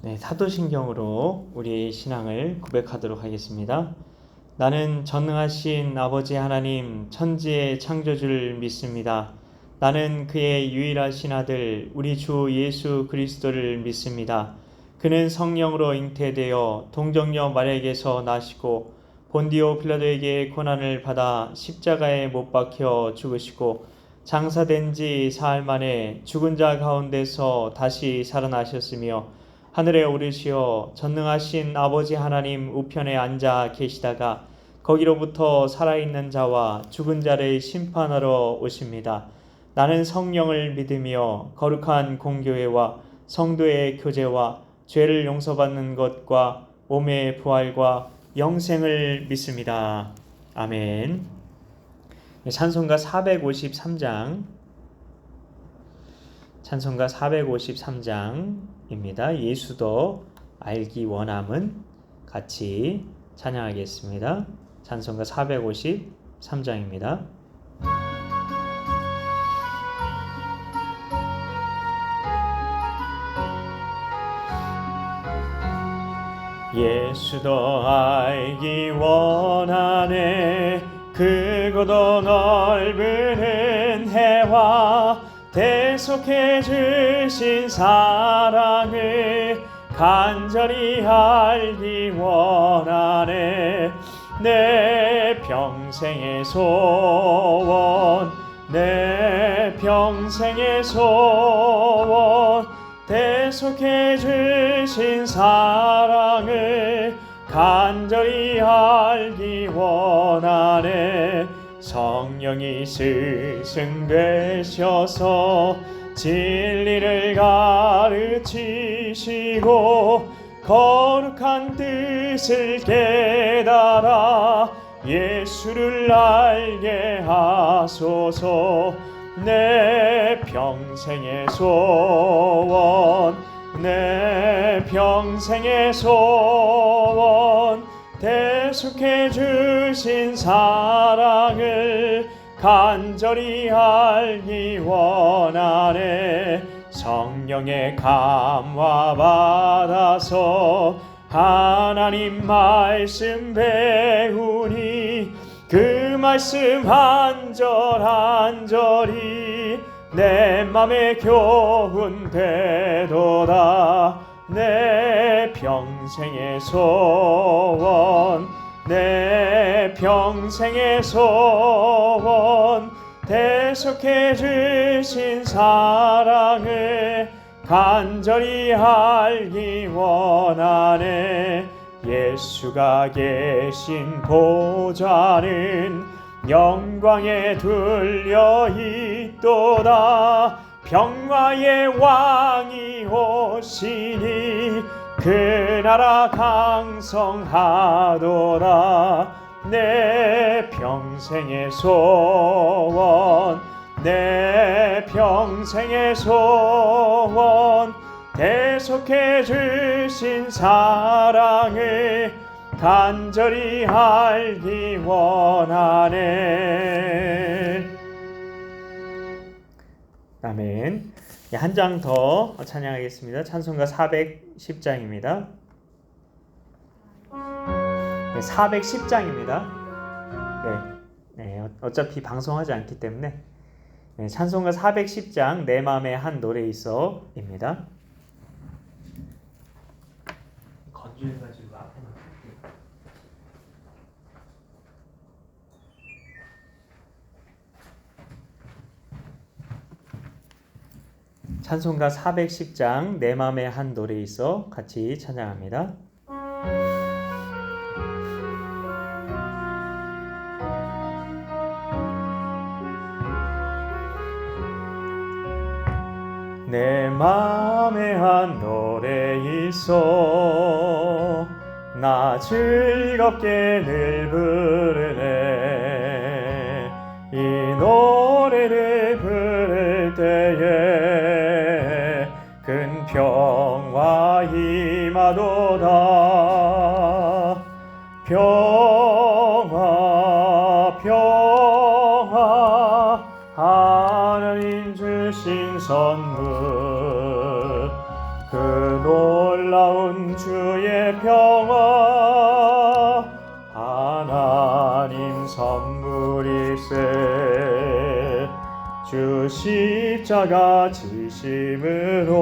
네, 사도신경으로 우리의 신앙을 고백하도록 하겠습니다. 나는 전능하신 아버지 하나님 천지의 창조주를 믿습니다. 나는 그의 유일하신 아들 우리 주 예수 그리스도를 믿습니다. 그는 성령으로 잉태되어 동정녀 마리아에게서 나시고 본디오 빌라도에게 고난을 받아 십자가에 못 박혀 죽으시고 장사된 지 사흘 만에 죽은 자 가운데서 다시 살아나셨으며 하늘에 오르시어 전능하신 아버지 하나님 우편에 앉아 계시다가 거기로부터 살아있는 자와 죽은 자를 심판하러 오십니다. 나는 성령을 믿으며 거룩한 공교회와 성도의 교제와 죄를 용서받는 것과 몸의 부활과 영생을 믿습니다. 아멘. 찬송가 453장 찬송가 453장입니다. 예수도 알기 원함은 같이 찬양하겠습니다. 찬송가 453장입니다. 예수도 알기 원하네 크고도 넓은 은혜와 대속해 주신 사랑을 간절히 알기 원하네 내 평생의 소원 내 평생의 소원 대속해 주신 사랑을 간절히 알기 원하네 성령이 스승되셔서 진리를 가르치시고 거룩한 뜻을 깨달아 예수를 알게 하소서 내 평생의 소원 내 평생의 소원 대속해 주신 사랑을 간절히 알기 원하네 성령의 감화 받아서 하나님 말씀 배우니 그 말씀 한 절 한 절이 내 맘에 교훈 되도다 내 평생의 소원 내 평생의 소원 대속해 주신 사랑을 간절히 알기 원하네 예수가 계신 보좌는 영광에 둘려 있도다 평화의 왕이 오시니 그 나라 강성하도다 내 평생의 소원 내 평생의 소원 대속해 주신 사랑을 간절히 알기 원하네 아멘. 한 장 더 찬양하겠습니다. 찬송가 410장입니다. 410장입니다. 네, 어차피 방송하지 않기 때문에 찬송가 410장 내 맘에 한 노래 있어입니다. 건조해가지고 앞에 놓을게요. 찬송가 410장 내 맘에 한 노래 있어 같이 찬양합니다. 내 맘에 한 노래 있어 나 즐겁게 늘 부르네 이 노래를 부를 때에 큰 평화 임하도다 평화 평화 하나님 주신 선물 그 놀라운 누리세. 주 십자가 지심으로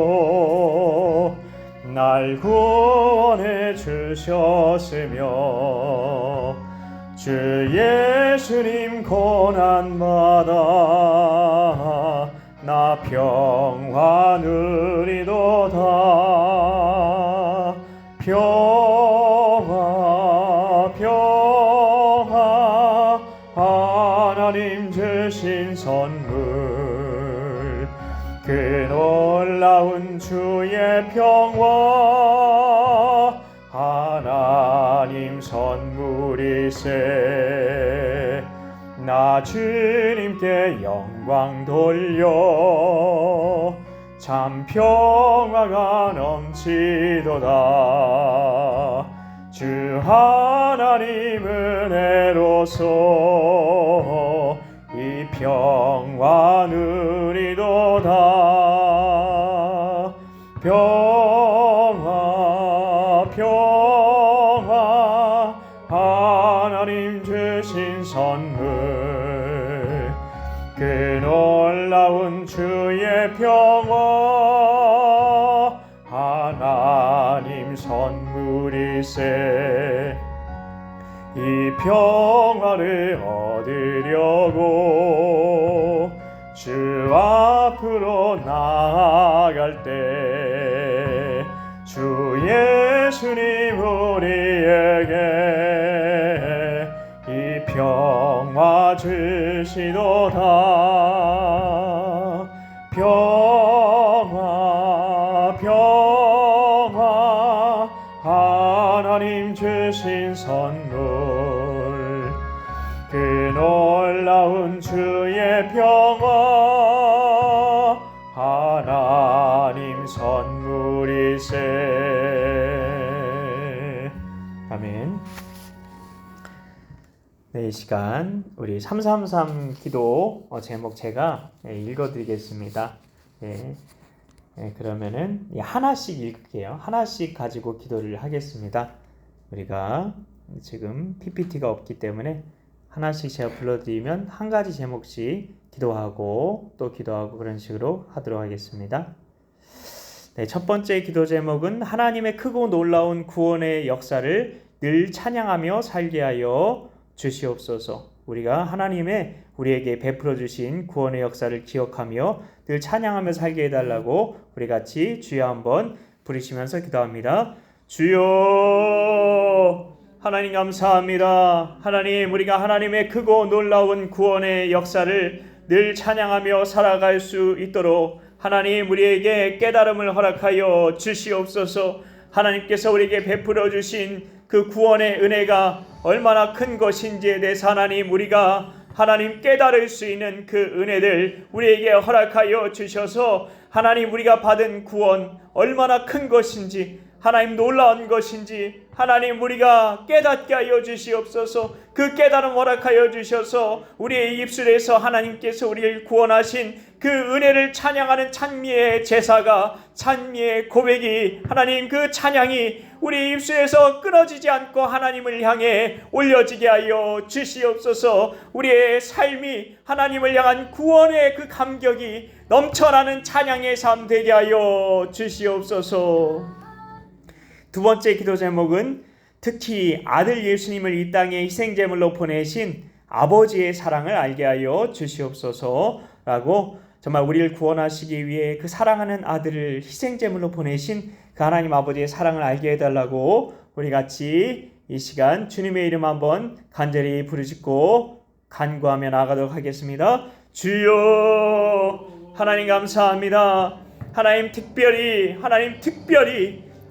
날 구원해 주셨으며 주 예수님 고난받아 나 평화 누리도다. 평화 평화 하나님 주신 선물 그 놀라운 주의 평화 하나님 선물이세. 나 주님께 영광 돌려 참 평화가 넘치도다. 주 하나님 은혜로서 이 평화 누리도다. 평화 평화 하나님 주신 선물 그 놀라운 주의 평화 하나님 선물이세. 이 평화를 얻으려고 주 앞으로 나아갈 때 주 예수님 우리에게 이 평화 주시도다. 평화 평화 하나님 주신 선물 그 놀라운 주의 평화 하나님 선물이세. 아멘. 네, 이 시간 우리 333 기도 제목 제가 읽어드리겠습니다. 그러면은 하나씩 읽을게요. 하나씩 가지고 기도를 하겠습니다. 우리가 지금 PPT가 없기 때문에 하나씩 제가 불러드리면 한 가지 제목씩 기도하고 또 기도하고 그런 식으로 하도록 하겠습니다. 네, 첫 번째 기도 제목은 하나님의 크고 놀라운 구원의 역사를 늘 찬양하며 살게 하여 주시옵소서. 우리가 하나님의 우리에게 베풀어 주신 구원의 역사를 기억하며 늘 찬양하며 살게 해달라고 우리 같이 주여 한번 부르시면서 기도합니다. 주여 하나님 감사합니다. 하나님 우리가 하나님의 크고 놀라운 구원의 역사를 늘 찬양하며 살아갈 수 있도록 하나님 우리에게 깨달음을 허락하여 주시옵소서. 하나님께서 우리에게 베풀어 주신 그 구원의 은혜가 얼마나 큰 것인지에 대해서 하나님 우리가 하나님 깨달을 수 있는 그 은혜들 우리에게 허락하여 주셔서 하나님 우리가 받은 구원 얼마나 큰 것인지 하나님 놀라운 것인지 하나님 우리가 깨닫게 하여 주시옵소서. 그 깨달음 허락하여 주셔서 우리의 입술에서 하나님께서 우리를 구원하신 그 은혜를 찬양하는 찬미의 제사가 찬미의 고백이 하나님 그 찬양이 우리 입술에서 끊어지지 않고 하나님을 향해 올려지게 하여 주시옵소서. 우리의 삶이 하나님을 향한 구원의 그 감격이 넘쳐나는 찬양의 삶 되게 하여 주시옵소서. 두 번째 기도 제목은 특히 아들 예수님을 이 땅에 희생제물로 보내신 아버지의 사랑을 알게 하여 주시옵소서라고 정말 우리를 구원하시기 위해 그 사랑하는 아들을 희생제물로 보내신 그 하나님 아버지의 사랑을 알게 해달라고 우리 같이 이 시간 주님의 이름 한번 간절히 부르짖고 간구하며 나아가도록 하겠습니다. 주여 하나님 감사합니다. 하나님 특별히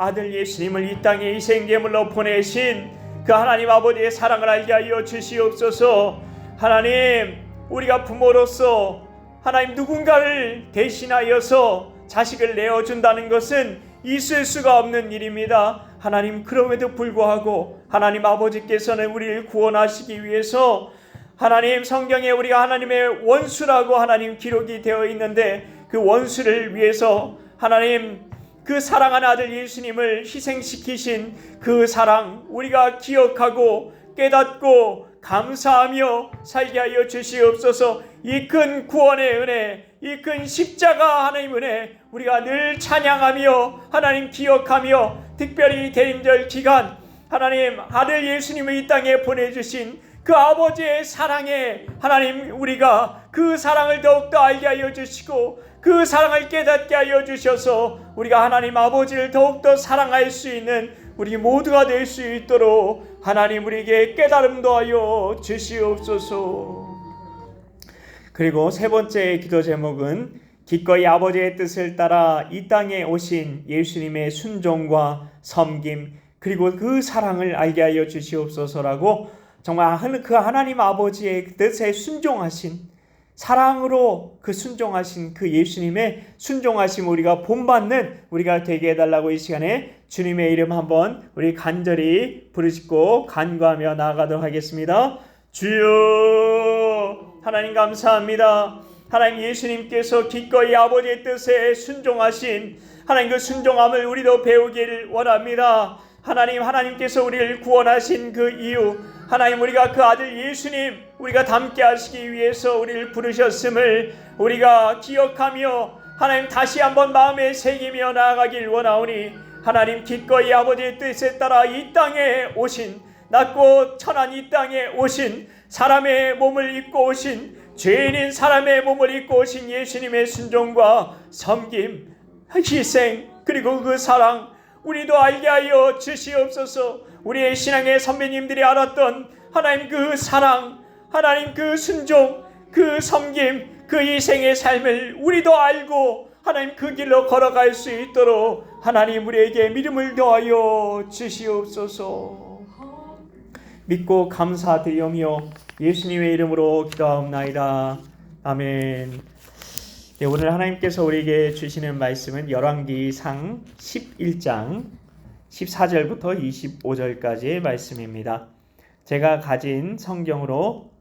아들 예수님을 이 땅에 희생제물로 보내신 그 하나님 아버지의 사랑을 알게 하여 주시옵소서. 하나님 우리가 부모로서 하나님 누군가를 대신하여서 자식을 내어준다는 것은 있을 수가 없는 일입니다. 하나님 그럼에도 불구하고 하나님 아버지께서는 우리를 구원하시기 위해서 하나님 성경에 우리가 하나님의 원수라고 하나님 기록이 되어 있는데 그 원수를 위해서 하나님 그 사랑하는 아들 예수님을 희생시키신 그 사랑 우리가 기억하고 깨닫고 감사하며 살게 하여 주시옵소서. 이 큰 구원의 은혜, 이 큰 십자가 하나님 은혜 우리가 늘 찬양하며 하나님 기억하며, 특별히 대림절 기간 하나님 아들 예수님을 이 땅에 보내주신 그 아버지의 사랑에 하나님 우리가 그 사랑을 더욱더 알게 하여 주시고, 그 사랑을 깨닫게 하여 주셔서 우리가 하나님 아버지를 더욱더 사랑할 수 있는 우리 모두가 될 수 있도록 하나님 우리에게 깨달음도 하여 주시옵소서. 그리고 세 번째 기도 제목은 기꺼이 아버지의 뜻을 따라 이 땅에 오신 예수님의 순종과 섬김, 그리고 그 사랑을 알게 하여 주시옵소서라고, 정말 그 하나님 아버지의 뜻에 순종하신, 사랑으로 그 순종하신 그 예수님의 순종하심 우리가 본받는 우리가 되게 해달라고 이 시간에 주님의 이름 한번 우리 간절히 부르짖고 간구하며 나아가도록 하겠습니다. 주여, 하나님 감사합니다. 하나님 예수님께서 기꺼이 아버지의 뜻에 순종하신 하나님 그 순종함을 우리도 배우길 원합니다. 하나님께서 우리를 구원하신 그 이유, 하나님 우리가 그 아들 예수님 우리가 닮게 하시기 위해서 우리를 부르셨음을 우리가 기억하며 하나님 다시 한번 마음에 새기며 나아가길 원하오니, 하나님 기꺼이 아버지의 뜻에 따라 이 땅에 오신, 낮고 천한 이 땅에 오신, 사람의 몸을 입고 오신, 죄인인 사람의 몸을 입고 오신 예수님의 순종과 섬김, 희생, 그리고 그 사랑 우리도 알게 하여 주시옵소서. 우리의 신앙의 선배님들이 알았던 하나님 그 사랑, 하나님 그 순종, 그 섬김, 그 희생의 삶을 우리도 알고 하나님 그 길로 걸어갈 수 있도록 하나님 우리에게 믿음을 더하여 주시옵소서. 믿고 감사드리오며 예수님의 이름으로 기도하옵나이다. 아멘. 네, 오늘 하나님께서 우리에게 주시는 말씀은 열왕기상 11장 14절부터 25절까지의 말씀입니다. 제가 가진 성경으로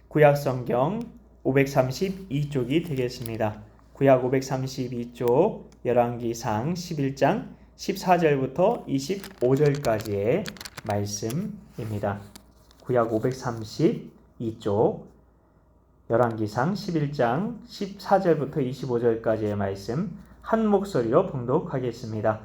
구약 성경 532쪽이 되겠습니다. 구약 532쪽 열왕기상 11장 14절부터 25절까지의 말씀입니다. 구약 532쪽 열왕기상 11장 14절부터 25절까지의 말씀 한 목소리로 봉독하겠습니다.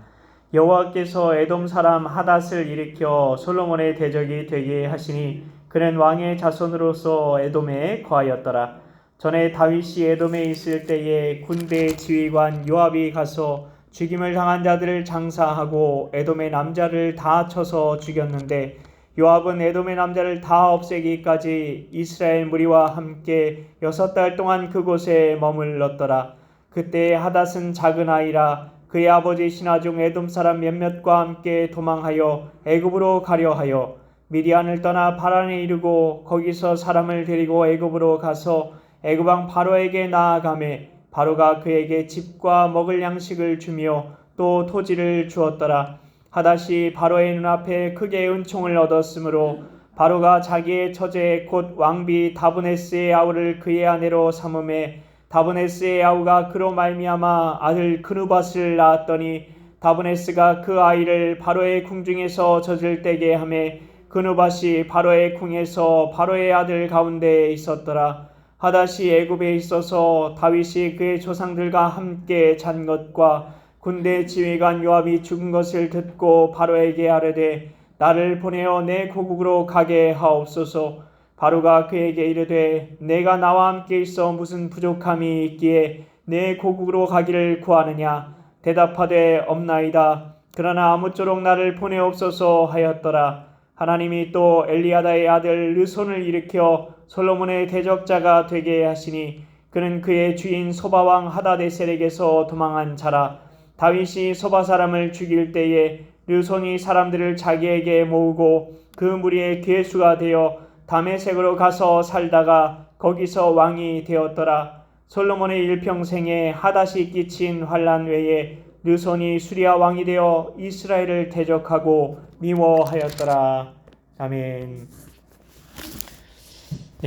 여호와께서 에돔 사람 하닷을 일으켜 솔로몬의 대적이 되게 하시니 그는 왕의 자손으로서 에돔에 거하였더라. 전에 다윗이 에돔에 있을 때에 군대 지휘관 요압이 가서 죽임을 당한 자들을 장사하고 에돔의 남자를 다 쳐서 죽였는데, 요압은 에돔의 남자를 다 없애기까지 이스라엘 무리와 함께 6달 동안 그곳에 머물렀더라. 그때 하닷은 작은 아이라 그의 아버지 신하중 에돔 사람 몇몇과 함께 도망하여 애굽으로 가려 하여 미디안을 떠나 바란에 이르고 거기서 사람을 데리고 애굽으로 가서 애굽 왕 바로에게 나아가매 바로가 그에게 집과 먹을 양식을 주며 또 토지를 주었더라. 하닷이 바로의 눈앞에 크게 은총을 얻었으므로 바로가 자기의 처제 곧 왕비 다브네스의 아우를 그의 아내로 삼음에 다브네스의 아우가 그로 말미암아 아들 그누밧을 낳았더니 다브네스가 그 아이를 바로의 궁중에서 젖을 떼게 하매 그누밧이 바로의 궁에서 바로의 아들 가운데에 있었더라. 하닷이 애굽에 있어서 다윗이 그의 조상들과 함께 잔 것과 군대 지휘관 요압이 죽은 것을 듣고 바로에게 아뢰되 나를 보내어 내 고국으로 가게 하옵소서. 바로가 그에게 이르되 내가 나와 함께 있어 무슨 부족함이 있기에 내 고국으로 가기를 구하느냐. 대답하되 없나이다. 그러나 아무쪼록 나를 보내옵소서 하였더라. 하나님이 또 엘리야다의 아들 르손을 일으켜 솔로몬의 대적자가 되게 하시니 그는 그의 주인 소바왕 하다데셀에게서 도망한 자라. 다윗이 소바 사람을 죽일 때에 르손이 사람들을 자기에게 모으고 그 무리의 괴수가 되어 다메섹으로 가서 살다가 거기서 왕이 되었더라. 솔로몬의 일평생에 하닷이 끼친 환난 외에 르손이 수리아 왕이 되어 이스라엘을 대적하고 미워하였더라. 아멘.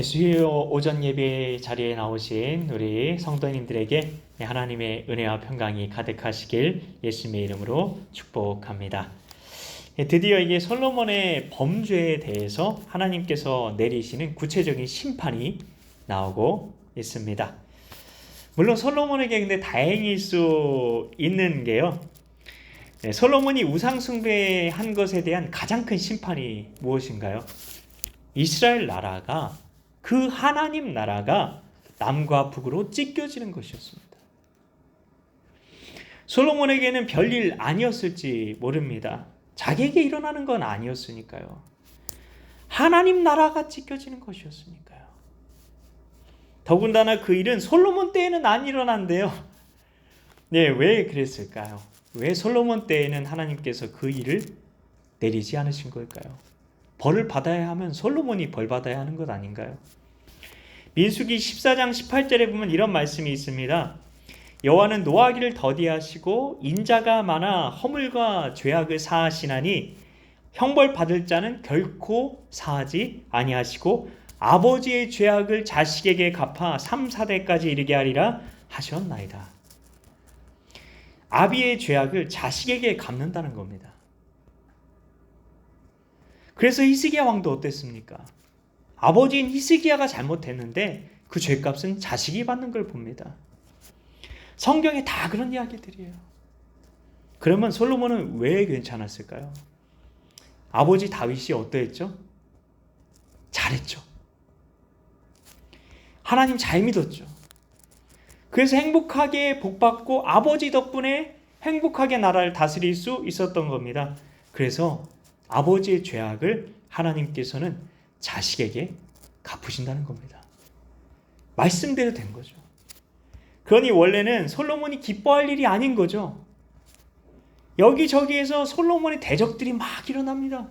수요 오전 예배 자리에 나오신 우리 성도님들에게 하나님의 은혜와 평강이 가득하시길 예수님의 이름으로 축복합니다. 드디어 이게 솔로몬의 범죄에 대해서 하나님께서 내리시는 구체적인 심판이 나오고 있습니다. 물론 솔로몬에게 근데 다행일 수 있는 게요. 솔로몬이 우상 숭배한 것에 대한 가장 큰 심판이 무엇인가요? 이스라엘 나라가, 그 하나님 나라가 남과 북으로 찢겨지는 것이었습니다. 솔로몬에게는 별일 아니었을지 모릅니다. 자기에게 일어나는 건 아니었으니까요. 하나님 나라가 찢겨지는 것이었으니까요. 더군다나 그 일은 솔로몬 때에는 안 일어난대요. 네, 왜 그랬을까요? 왜 솔로몬 때에는 하나님께서 그 일을 내리지 않으신 걸까요? 벌을 받아야 하면 솔로몬이 벌 받아야 하는 것 아닌가요? 민수기 14장 18절에 보면 이런 말씀이 있습니다. 여호와는 노하기를 더디하시고 인자가 많아 허물과 죄악을 사하시나니 형벌 받을 자는 결코 사하지 아니하시고 아버지의 죄악을 자식에게 갚아 3, 4대까지 이르게 하리라 하셨나이다. 아비의 죄악을 자식에게 갚는다는 겁니다. 그래서 히스기야 왕도 어땠습니까? 아버지인 히스기야가 잘못했는데 그 죄값은 자식이 받는 걸 봅니다. 성경에 다 그런 이야기들이에요. 그러면 솔로몬은 왜 괜찮았을까요? 아버지 다윗이 어떠했죠? 잘했죠. 하나님 잘 믿었죠. 그래서 행복하게 복받고 아버지 덕분에 행복하게 나라를 다스릴 수 있었던 겁니다. 그래서 아버지의 죄악을 하나님께서는 자식에게 갚으신다는 겁니다. 말씀대로 된 거죠. 그러니 원래는 솔로몬이 기뻐할 일이 아닌 거죠. 여기저기에서 솔로몬의 대적들이 막 일어납니다.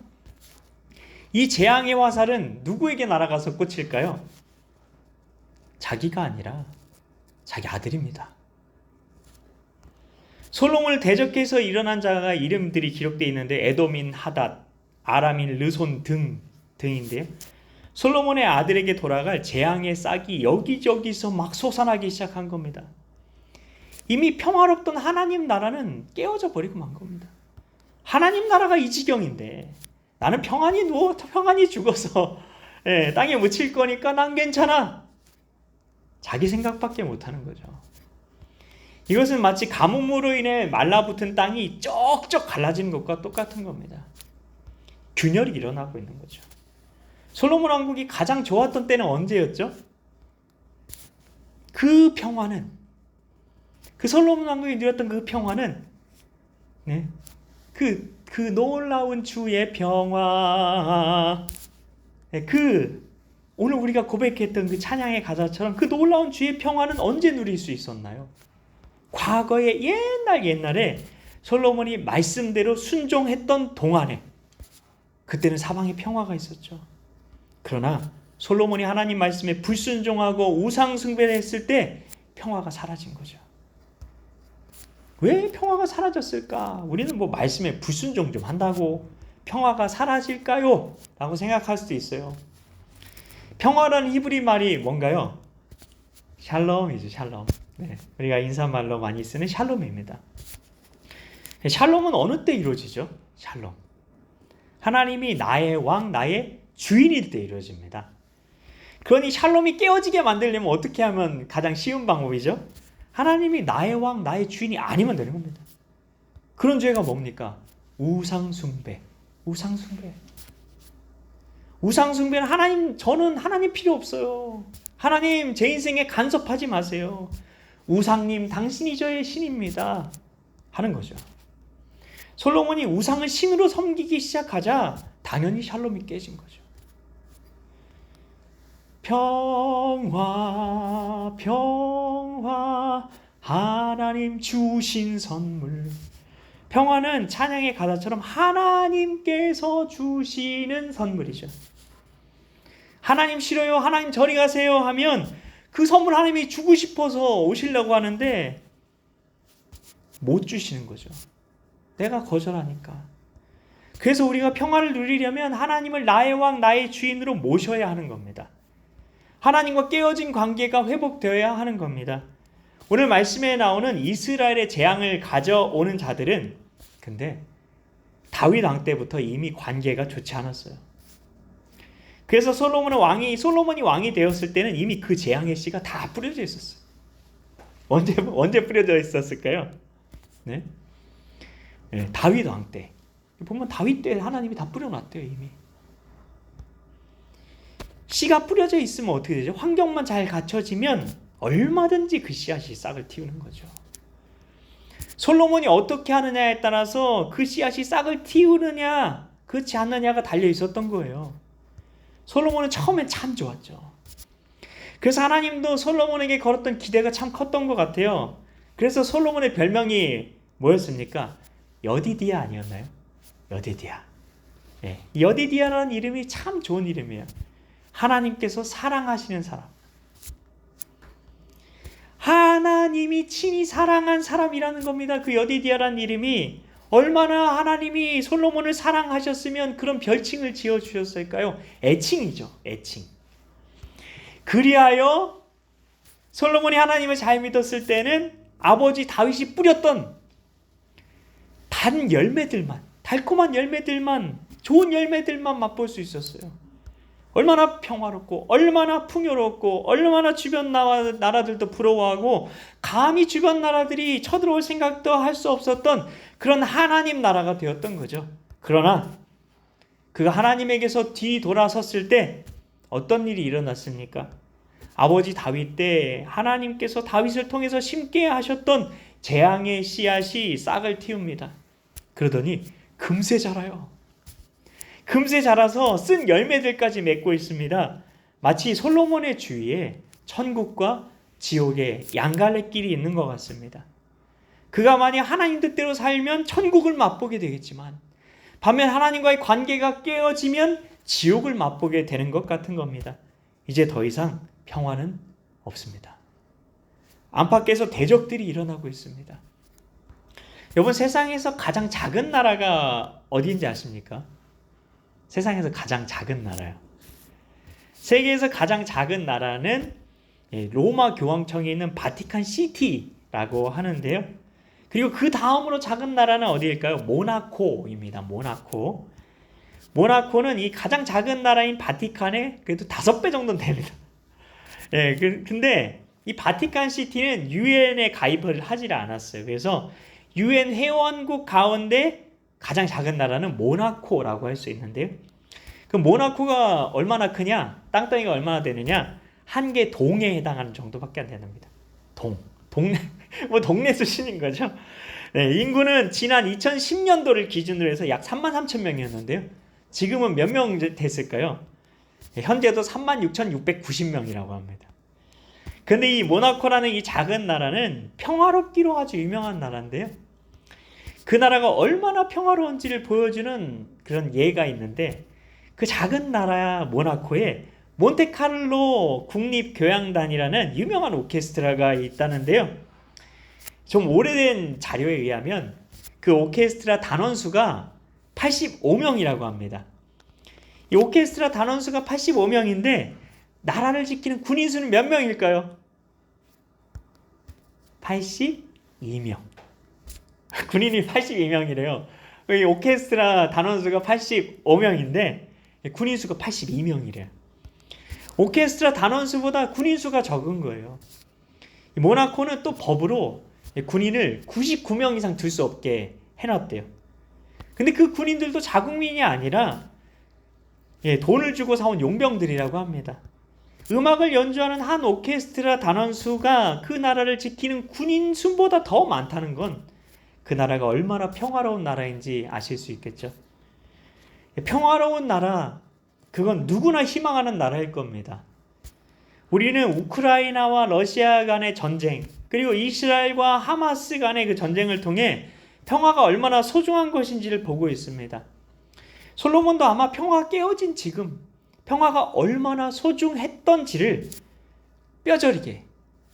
이 재앙의 화살은 누구에게 날아가서 꽂힐까요? 자기가 아니라 자기 아들입니다. 솔로몬을 대적해서 일어난 자가 이름들이 기록되어 있는데 에돔인 하닷, 아람인 르손 등인데요. 솔로몬의 아들에게 돌아갈 재앙의 싹이 여기저기서 막 솟아나기 시작한 겁니다. 이미 평화롭던 하나님 나라는 깨어져 버리고 만 겁니다. 하나님 나라가 이 지경인데 나는 평안히 누워 평안히 죽어서 땅에 묻힐 거니까 난 괜찮아. 자기 생각밖에 못하는 거죠. 이것은 마치 가뭄으로 인해 말라붙은 땅이 쩍쩍 갈라지는 것과 똑같은 겁니다. 균열이 일어나고 있는 거죠. 솔로몬 왕국이 가장 좋았던 때는 언제였죠? 그 평화는, 그 솔로몬 왕국이 누렸던 그 평화는 그 놀라운 주의 평화, 오늘 우리가 고백했던 그 찬양의 가사처럼 그 놀라운 주의 평화는 언제 누릴 수 있었나요? 과거에 옛날에 솔로몬이 말씀대로 순종했던 동안에 그때는 사방에 평화가 있었죠. 그러나 솔로몬이 하나님 말씀에 불순종하고 우상 숭배를 했을 때 평화가 사라진 거죠. 왜 평화가 사라졌을까? 우리는 뭐 말씀에 불순종 좀 한다고 평화가 사라질까요? 라고 생각할 수도 있어요. 평화라는 히브리 말이 뭔가요? 샬롬이죠, 샬롬. 우리가 인사말로 많이 쓰는 샬롬입니다. 샬롬은 어느 때 이루어지죠? 샬롬. 하나님이 나의 왕, 나의 주인일 때 이루어집니다. 그러니 샬롬이 깨어지게 만들려면 어떻게 하면 가장 쉬운 방법이죠? 하나님이 나의 왕, 나의 주인이 아니면 되는 겁니다. 그런 죄가 뭡니까? 우상숭배. 우상숭배는 저는 하나님 필요 없어요. 하나님 제 인생에 간섭하지 마세요. 우상님 당신이 저의 신입니다. 하는 거죠. 솔로몬이 우상을 신으로 섬기기 시작하자 당연히 샬롬이 깨진 거죠. 평화 하나님 주신 선물. 평화는 찬양의 가사처럼 하나님께서 주시는 선물이죠. 하나님 싫어요, 하나님 저리 가세요 하면 그 선물 하나님이 주고 싶어서 오시려고 하는데 못 주시는 거죠. 내가 거절하니까. 그래서 우리가 평화를 누리려면 하나님을 나의 왕, 나의 주인으로 모셔야 하는 겁니다. 하나님과 깨어진 관계가 회복되어야 하는 겁니다. 오늘 말씀에 나오는 이스라엘의 재앙을 가져오는 자들은 근데 다윗 왕 때부터 이미 관계가 좋지 않았어요. 그래서 솔로몬이 왕이 되었을 때는 이미 그 재앙의 씨가 다 뿌려져 있었어요. 언제 뿌려져 있었을까요? 네? 네, 다윗 왕 때. 보면 다윗 때 하나님이 다 뿌려놨대요, 이미. 씨가 뿌려져 있으면 어떻게 되죠? 환경만 잘 갖춰지면 얼마든지 그 씨앗이 싹을 틔우는 거죠. 솔로몬이 어떻게 하느냐에 따라서 그 씨앗이 싹을 틔우느냐, 그렇지 않느냐가 달려 있었던 거예요. 솔로몬은 처음엔 참 좋았죠. 그래서 하나님도 솔로몬에게 걸었던 기대가 참 컸던 것 같아요. 그래서 솔로몬의 별명이 뭐였습니까? 여디디아 아니었나요? 여디디아. 네. 여디디아라는 이름이 참 좋은 이름이에요. 하나님께서 사랑하시는 사람. 하나님이 친히 사랑한 사람이라는 겁니다. 그 여디디아라는 이름이 얼마나 하나님이 솔로몬을 사랑하셨으면 그런 별칭을 지어주셨을까요? 애칭이죠. 애칭. 그리하여 솔로몬이 하나님을 잘 믿었을 때는 아버지 다윗이 뿌렸던 단 열매들만, 달콤한 열매들만, 좋은 열매들만 맛볼 수 있었어요. 얼마나 평화롭고 얼마나 풍요롭고 얼마나 주변 나라들도 부러워하고 감히 주변 나라들이 쳐들어올 생각도 할 수 없었던 그런 하나님 나라가 되었던 거죠. 그러나 그가 하나님에게서 뒤돌아섰을 때 어떤 일이 일어났습니까? 아버지 다윗 때 하나님께서 다윗을 통해서 심게 하셨던 재앙의 씨앗이 싹을 틔웁니다. 그러더니 금세 자라요. 금세 자라서 쓴 열매들까지 맺고 있습니다. 마치 솔로몬의 주위에 천국과 지옥의 양갈래길이 있는 것 같습니다. 그가 만약 하나님 뜻대로 살면 천국을 맛보게 되겠지만 반면 하나님과의 관계가 깨어지면 지옥을 맛보게 되는 것 같은 겁니다. 이제 더 이상 평화는 없습니다. 안팎에서 대적들이 일어나고 있습니다. 여러분, 세상에서 가장 작은 나라가 어디인지 아십니까? 세상에서 가장 작은 나라요. 세계에서 가장 작은 나라는 로마 교황청에 있는 바티칸 시티라고 하는데요. 그리고 그 다음으로 작은 나라는 어디일까요? 모나코입니다. 모나코. 모나코는 이 가장 작은 나라인 바티칸의 그래도 5배 정도는 됩니다. 예, 근데 이 바티칸 시티는 유엔에 가입을 하지 않았어요. 그래서 유엔 회원국 가운데 가장 작은 나라는 모나코라고 할 수 있는데요. 그 모나코가 얼마나 크냐? 땅덩이가 얼마나 되느냐? 한 개 동에 해당하는 정도밖에 안 됩니다. 동네 수준인 거죠. 네, 인구는 지난 2010년도를 기준으로 해서 약 33,000명이었는데요. 지금은 몇 명 됐을까요? 현재도 36,690명이라고 합니다. 근데 이 모나코라는 이 작은 나라는 평화롭기로 아주 유명한 나라인데요. 그 나라가 얼마나 평화로운지를 보여주는 그런 예가 있는데 그 작은 나라 모나코에 몬테카를로 국립교향단이라는 유명한 오케스트라가 있다는데요. 좀 오래된 자료에 의하면 그 오케스트라 단원수가 85명이라고 합니다. 이 오케스트라 단원수가 85명인데 나라를 지키는 군인수는 몇 명일까요? 82명. 군인이 82명이래요. 이 오케스트라 단원수가 85명인데 군인수가 82명이래요. 오케스트라 단원수보다 군인수가 적은 거예요. 모나코는 또 법으로 군인을 99명 이상 둘 수 없게 해놨대요. 근데 그 군인들도 자국민이 아니라 돈을 주고 사온 용병들이라고 합니다. 음악을 연주하는 한 오케스트라 단원수가 그 나라를 지키는 군인 수보다 더 많다는 건 그 나라가 얼마나 평화로운 나라인지 아실 수 있겠죠. 평화로운 나라, 그건 누구나 희망하는 나라일 겁니다. 우리는 우크라이나와 러시아 간의 전쟁, 그리고 이스라엘과 하마스 간의 그 전쟁을 통해 평화가 얼마나 소중한 것인지를 보고 있습니다. 솔로몬도 아마 평화가 깨어진 지금 평화가 얼마나 소중했던지를 뼈저리게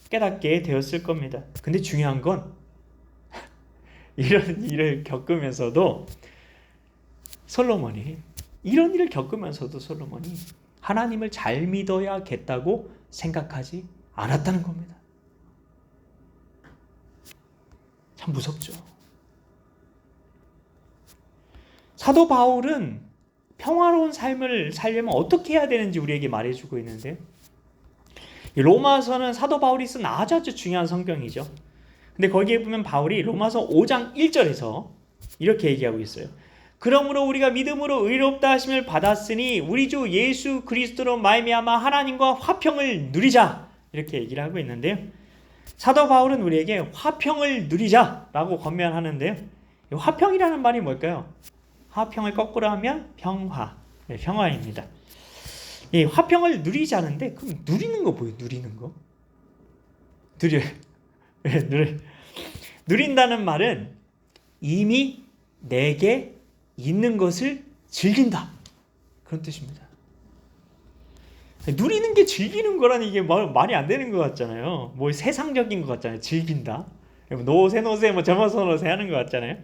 깨닫게 되었을 겁니다. 근데 중요한 건 이런 일을 겪으면서도 솔로몬이 하나님을 잘 믿어야겠다고 생각하지 않았다는 겁니다. 참 무섭죠. 사도 바울은 평화로운 삶을 살려면 어떻게 해야 되는지 우리에게 말해주고 있는데, 로마서는 사도 바울이 쓴 아주 중요한 성경이죠. 근데 거기에 보면 바울이 로마서 5장 1절에서 이렇게 얘기하고 있어요. 그러므로 우리가 믿음으로 의롭다 하심을 받았으니 우리 주 예수 그리스도로 말미암아 하나님과 화평을 누리자, 이렇게 얘기를 하고 있는데요. 사도 바울은 우리에게 화평을 누리자라고 권면하는데요. 화평이라는 말이 뭘까요? 화평을 거꾸로 하면 평화, 평화입니다. 이 화평을 누리자는데, 그럼 누리는 거 뭐예요? 누리는 거? 누린다는 말은 이미 내게 있는 것을 즐긴다, 그런 뜻입니다. 누리는 게 즐기는 거라니 이게 말이 안 되는 것 같잖아요. 뭐 세상적인 것 같잖아요. 즐긴다, 노세 뭐 점어서노세 하는 것 같잖아요.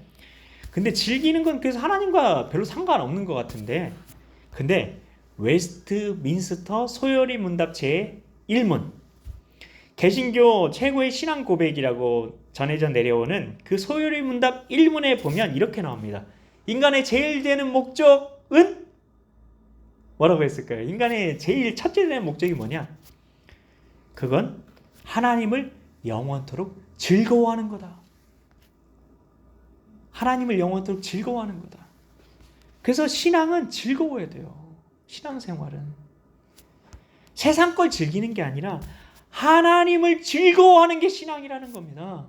근데 즐기는 건 그래서 하나님과 별로 상관없는 것 같은데, 근데 웨스트민스터 소요리 문답 제1문, 개신교 최고의 신앙 고백이라고 전해져 내려오는 그 소요리 문답 1문에 보면 이렇게 나옵니다. 인간의 제일 되는 목적은 뭐라고 했을까요? 인간의 제일 첫째 되는 목적이 뭐냐? 그건 하나님을 영원토록 즐거워하는 거다. 하나님을 영원토록 즐거워하는 거다. 그래서 신앙은 즐거워야 돼요. 신앙생활은 세상 걸 즐기는 게 아니라 하나님을 즐거워하는 게 신앙이라는 겁니다.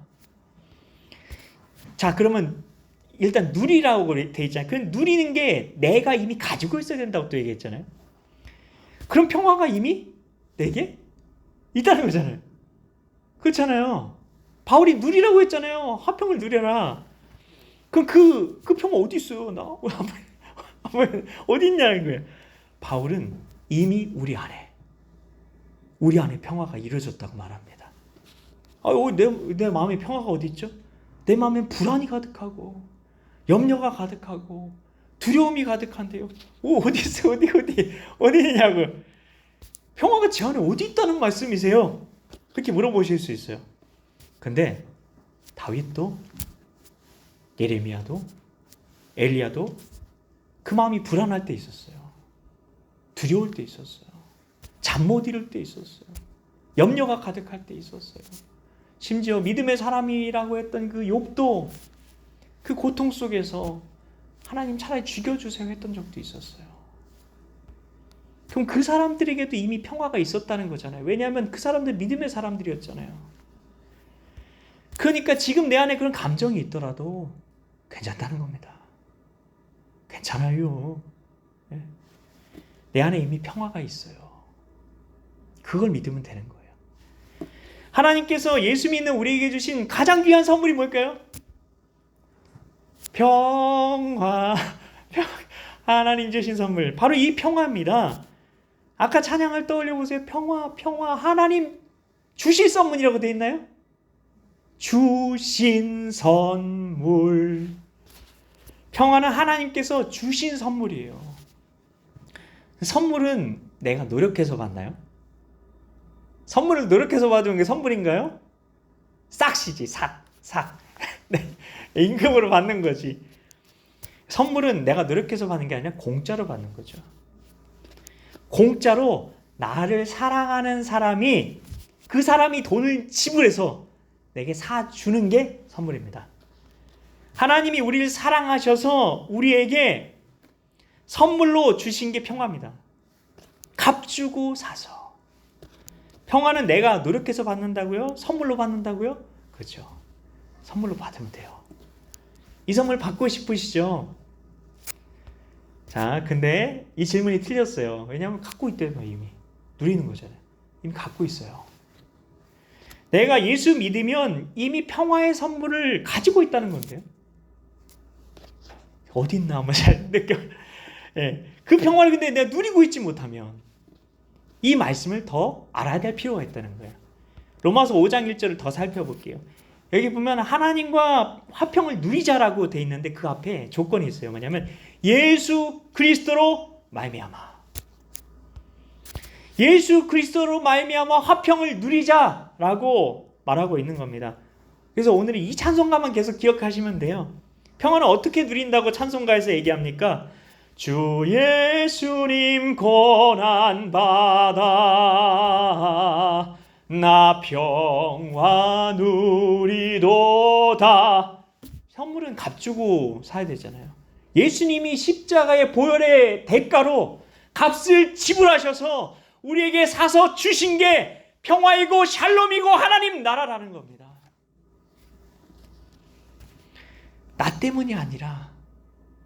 자, 그러면 일단 누리라고 돼 있잖아요. 그 누리는 게 내가 이미 가지고 있어야 된다고 또 얘기했잖아요. 그럼 평화가 이미 내게 있다는 거잖아요. 그렇잖아요. 바울이 누리라고 했잖아요. 화평을 누려라. 그럼 그 평화 어디 있어요? 나 어디 있냐는 거예요. 바울은 이미 우리 안에 평화가 이루어졌다고 말합니다. 내 마음에 평화가 어디 있죠? 내 마음엔 불안이 가득하고 염려가 가득하고 두려움이 가득한데요. 어디 있어? 어디 있냐고. 평화가 제 안에 어디 있다는 말씀이세요? 그렇게 물어보실 수 있어요. 근데 다윗도, 예레미야도, 엘리야도 그 마음이 불안할 때 있었어요. 두려울 때 있었어요. 잠 못 이룰 때 있었어요. 염려가 가득할 때 있었어요. 심지어 믿음의 사람이라고 했던 그 욥도 그 고통 속에서 하나님 차라리 죽여주세요 했던 적도 있었어요. 그럼 그 사람들에게도 이미 평화가 있었다는 거잖아요. 왜냐하면 그 사람들 믿음의 사람들이었잖아요. 그러니까 지금 내 안에 그런 감정이 있더라도 괜찮다는 겁니다. 괜찮아요. 내 안에 이미 평화가 있어요. 그걸 믿으면 되는 거예요. 하나님께서 예수 믿는 우리에게 주신 가장 귀한 선물이 뭘까요? 평화. 하나님 주신 선물, 바로 이 평화입니다. 아까 찬양을 떠올려 보세요. 평화. 하나님 주실 선물이라고 되어 있나요? 주신 선물. 평화는 하나님께서 주신 선물이에요. 선물은 내가 노력해서 받나요? 선물을 노력해서 받은 게 선물인가요? 싹시지, 싹. 네, 임금으로 받는 거지. 선물은 내가 노력해서 받는 게 아니라 공짜로 받는 거죠. 공짜로 나를 사랑하는 사람이, 그 사람이 돈을 지불해서 내게 사주는 게 선물입니다. 하나님이 우리를 사랑하셔서 우리에게 선물로 주신 게 평화입니다. 값주고 사서. 평화는 내가 노력해서 받는다고요? 선물로 받는다고요? 그렇죠. 선물로 받으면 돼요. 이 선물 받고 싶으시죠? 자, 근데 이 질문이 틀렸어요. 왜냐하면 갖고 있대요, 이미. 누리는 거잖아요. 이미 갖고 있어요. 내가 예수 믿으면 이미 평화의 선물을 가지고 있다는 건데요. 어딨나 한번 잘 느껴. 예, 그 평화를 근데 내가 누리고 있지 못하면 이 말씀을 더 알아야 될 필요가 있다는 거예요. 로마서 5장 1절을 더 살펴볼게요. 여기 보면 하나님과 화평을 누리자라고 돼 있는데 그 앞에 조건이 있어요. 뭐냐면 예수 그리스도로 말미암아. 예수 그리스도로 말미암아 화평을 누리자라고 말하고 있는 겁니다. 그래서 오늘 이 찬송가만 계속 기억하시면 돼요. 평안을 어떻게 누린다고 찬송가에서 얘기합니까? 주 예수님 고난받아 나 평화 누리도다. 선물은 값주고 사야 되잖아요. 예수님이 십자가의 보혈의 대가로 값을 지불하셔서 우리에게 사서 주신 게 평화이고 샬롬이고 하나님 나라라는 겁니다. 나 때문이 아니라,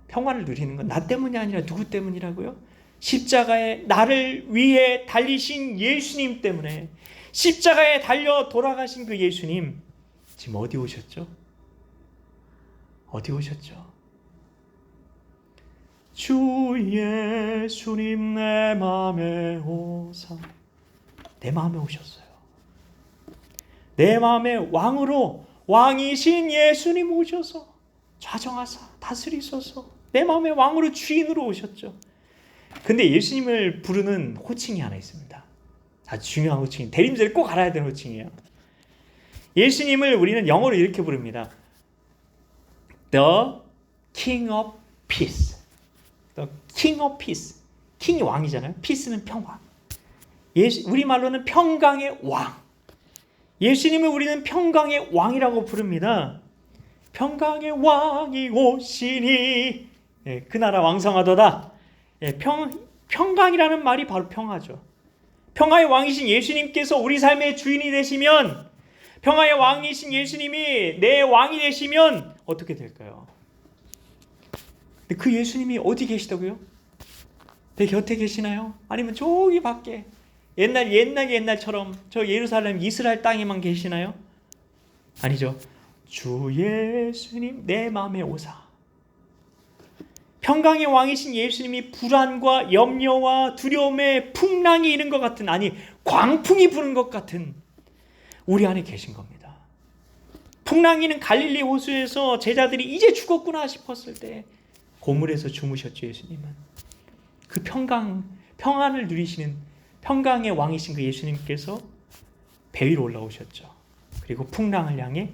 평화를 누리는 건 나 때문이 아니라 누구 때문이라고요? 십자가에 나를 위해 달리신 예수님 때문에. 십자가에 달려 돌아가신 그 예수님 지금 어디 오셨죠? 어디 오셨죠? 주 예수님 내 맘에 오사. 내 마음에 오셨어요. 내 마음에 왕으로, 왕이신 예수님 오셔서 좌정하사 다스리소서. 내 마음에 왕으로, 주인으로 오셨죠. 근데 예수님을 부르는 호칭이 하나 있습니다. 아주 중요한 호칭, 대림절에 꼭 알아야 되는 호칭이에요. 예수님을 우리는 영어로 이렇게 부릅니다. The King of Peace. The King of Peace. 킹이 왕이잖아요. Peace는 평화. 우리말로는 평강의 왕. 예수님을 우리는 평강의 왕이라고 부릅니다. 평강의 왕이 오시니, 그 나라 왕성하도다. 평강이라는 말이 바로 평화죠. 평화의 왕이신 예수님께서 우리 삶의 주인이 되시면, 평화의 왕이신 예수님이 내 왕이 되시면 어떻게 될까요? 근데 그 예수님이 어디 계시다고요? 내 곁에 계시나요? 아니면 저기 밖에 옛날처럼 저 예루살렘 이스라엘 땅에만 계시나요? 아니죠. 주 예수님 내 마음에 오사. 평강의 왕이신 예수님이 불안과 염려와 두려움에 풍랑이 이는 것 같은, 아니 광풍이 부는 것 같은 우리 안에 계신 겁니다. 풍랑이는 갈릴리 호수에서 제자들이 이제 죽었구나 싶었을 때 고물에서 주무셨죠. 예수님은 그 평안을 누리시는 평강의 왕이신 그 예수님께서 배 위로 올라오셨죠. 그리고 풍랑을 향해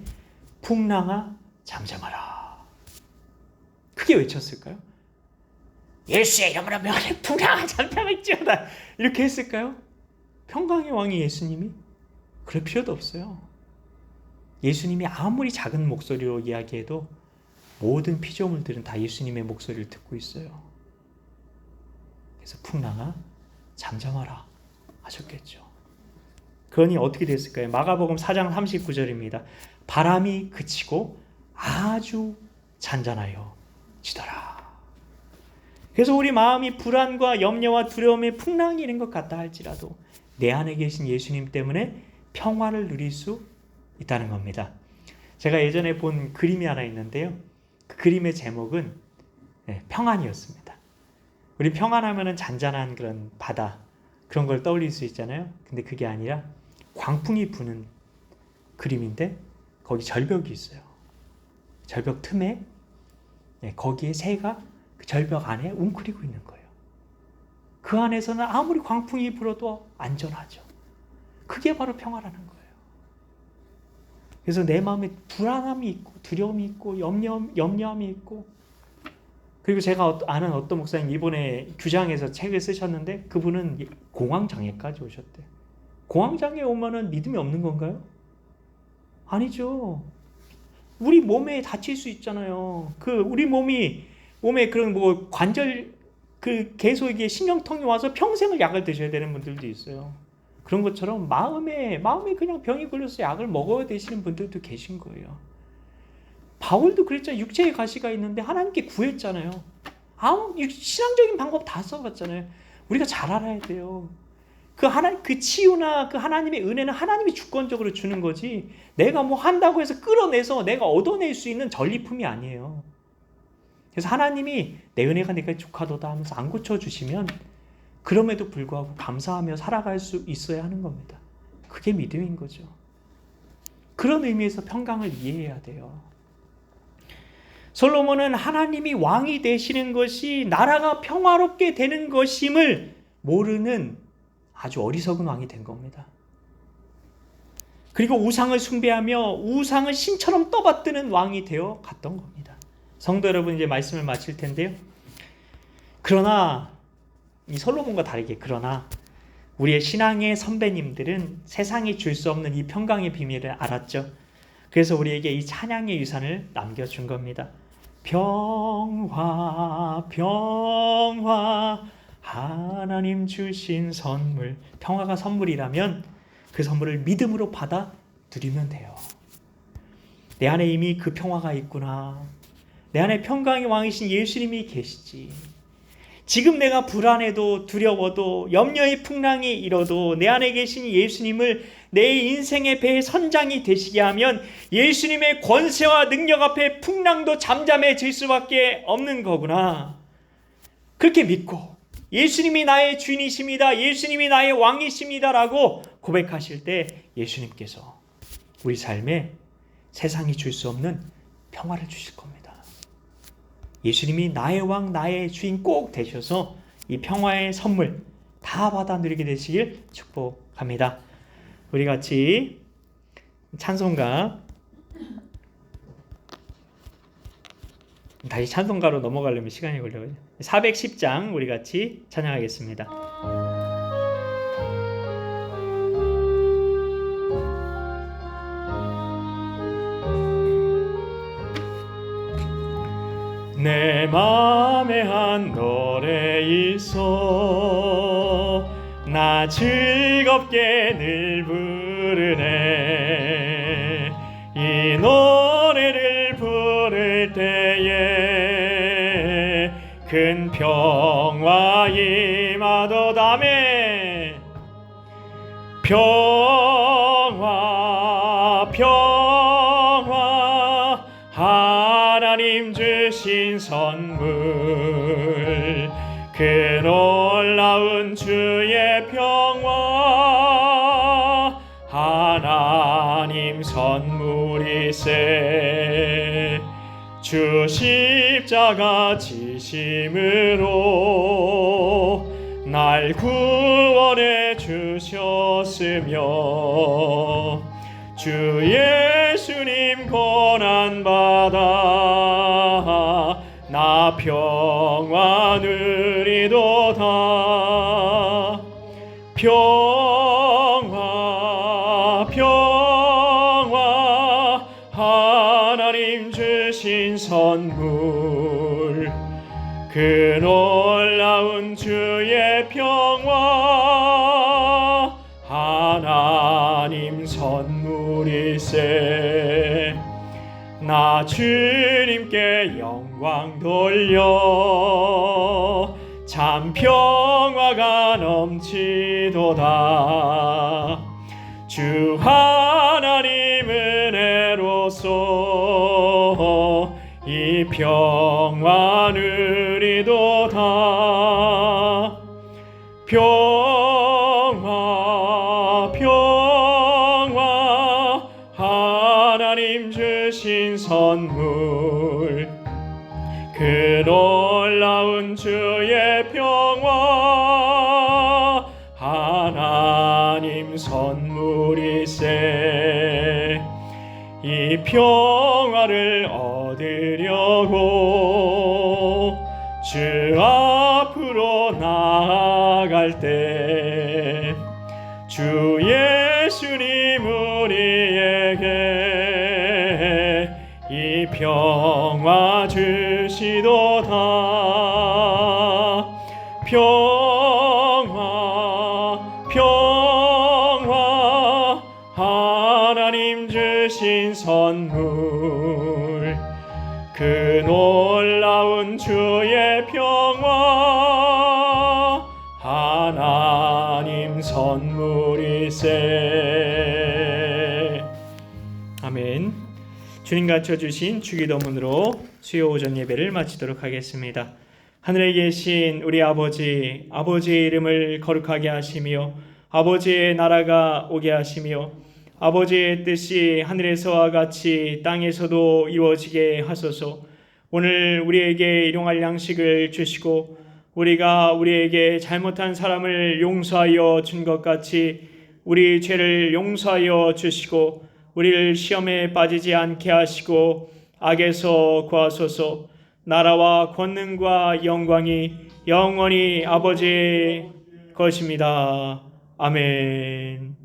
풍랑아 잠잠하라. 크게 외쳤을까요? 예수의 이름으로 명하여 풍랑아 잠잠할지어다. 이렇게 했을까요? 평강의 왕이 예수님이? 그럴 필요도 없어요. 예수님이 아무리 작은 목소리로 이야기해도 모든 피조물들은 다 예수님의 목소리를 듣고 있어요. 그래서 풍랑아 잠잠하라 하셨겠죠. 그러니 어떻게 됐을까요? 마가복음 4장 39절입니다. 바람이 그치고 아주 잔잔하여 지더라. 그래서 우리 마음이 불안과 염려와 두려움에 풍랑이 이는 것 같다 할지라도 내 안에 계신 예수님 때문에 평화를 누릴 수 있다는 겁니다. 제가 예전에 본 그림이 하나 있는데요. 그 그림의 제목은 평안이었습니다. 우리 평안하면은 잔잔한 그런 바다, 그런 걸 떠올릴 수 있잖아요. 근데 그게 아니라 광풍이 부는 그림인데 거기 절벽이 있어요. 절벽 틈에 거기에 새가 그 절벽 안에 웅크리고 있는 거예요. 그 안에서는 아무리 광풍이 불어도 안전하죠. 그게 바로 평화라는 거예요. 그래서 내 마음에 불안함이 있고 두려움이 있고 염려함이 있고, 그리고 제가 아는 어떤 목사님 이번에 규장에서 책을 쓰셨는데 그분은 공황장애까지 오셨대요. 공황장애 오면은 믿음이 없는 건가요? 아니죠. 우리 몸에 다칠 수 있잖아요. 우리 몸에 그런 뭐 관절 계속 이게 신경통이 와서 평생을 약을 드셔야 되는 분들도 있어요. 그런 것처럼 마음에 그냥 병이 걸려서 약을 먹어야 되시는 분들도 계신 거예요. 바울도 그랬잖아요. 육체의 가시가 있는데 하나님께 구했잖아요. 신앙적인 방법 다 써봤잖아요. 우리가 잘 알아야 돼요. 그 치유나 그 하나님의 은혜는 하나님이 주권적으로 주는 거지, 내가 뭐 한다고 해서 끌어내서 내가 얻어낼 수 있는 전리품이 아니에요. 그래서 하나님이 내 은혜가 내가 족하도다 하면서 안 고쳐주시면 그럼에도 불구하고 감사하며 살아갈 수 있어야 하는 겁니다. 그게 믿음인 거죠. 그런 의미에서 평강을 이해해야 돼요. 솔로몬은 하나님이 왕이 되시는 것이 나라가 평화롭게 되는 것임을 모르는 아주 어리석은 왕이 된 겁니다. 그리고 우상을 숭배하며 우상을 신처럼 떠받드는 왕이 되어 갔던 겁니다. 성도 여러분, 이제 말씀을 마칠 텐데요. 그러나 이 솔로몬과 다르게, 그러나 우리의 신앙의 선배님들은 세상이 줄 수 없는 이 평강의 비밀을 알았죠. 그래서 우리에게 이 찬양의 유산을 남겨준 겁니다. 평화, 평화, 하나님 주신 선물. 평화가 선물이라면 그 선물을 믿음으로 받아 누리면 돼요. 내 안에 이미 그 평화가 있구나. 내 안에 평강의 왕이신 예수님이 계시지. 지금 내가 불안해도 두려워도 염려의 풍랑이 일어도 내 안에 계신 예수님을 내 인생의 배의 선장이 되시게 하면 예수님의 권세와 능력 앞에 풍랑도 잠잠해질 수밖에 없는 거구나. 그렇게 믿고 예수님이 나의 주인이십니다, 예수님이 나의 왕이십니다 라고 고백하실 때 예수님께서 우리 삶에 세상이 줄 수 없는 평화를 주실 겁니다. 예수님이 나의 왕, 나의 주인 꼭 되셔서 이 평화의 선물 다 받아 누리게 되시길 축복합니다. 우리 같이 찬송가, 다시 찬송가로 넘어가려면 시간이 걸려요. 410장 우리 같이 찬양하겠습니다. 내 맘에 한 노래 있어 나 즐겁게 늘 부르네. 이 노래를 부를 때에 큰 평화 임하도다메. 평화, 평화, 하나님 주신 선물, 그 놀라운 주의 평화, 하나님 선물이세. 주 십자가 지심으로 날 구원해 주셨으며 주 예수님 고난받아 나 평화 누리도다. 평화, 평화, 하나님 주신 선물, 그 놀라운 주의 평화, 하나님 선물이세. 나 주님께 영광 돌려 참 평화가 넘치도다. 주 하나님 은혜로서 이 평화 누리도다. 평화, 평화, 하나님 주신 선물, 그 놀라운 주의 평화, 하나님 선물이세. 이 평화를 얻으려고 주 앞으로 나아갈 때 주 예수님 우리에게 이 평화 주시도다. 평화, 평화, 하나님 주신 선물, 그 놀라운 주의 평화, 하나님 선물이세. 아멘. 주님 가르쳐주신 주기도문으로 수요 오전 예배를 마치도록 하겠습니다. 하늘에 계신 우리 아버지, 아버지의 이름을 거룩하게 하시며 아버지의 나라가 오게 하시며 아버지의 뜻이 하늘에서와 같이 땅에서도 이루어지게 하소서. 오늘 우리에게 일용할 양식을 주시고 우리가 우리에게 잘못한 사람을 용서하여 준 것 같이 우리 죄를 용서하여 주시고 우리를 시험에 빠지지 않게 하시고 악에서 구하소서. 나라와 권능과 영광이 영원히 아버지의 것입니다. 아멘.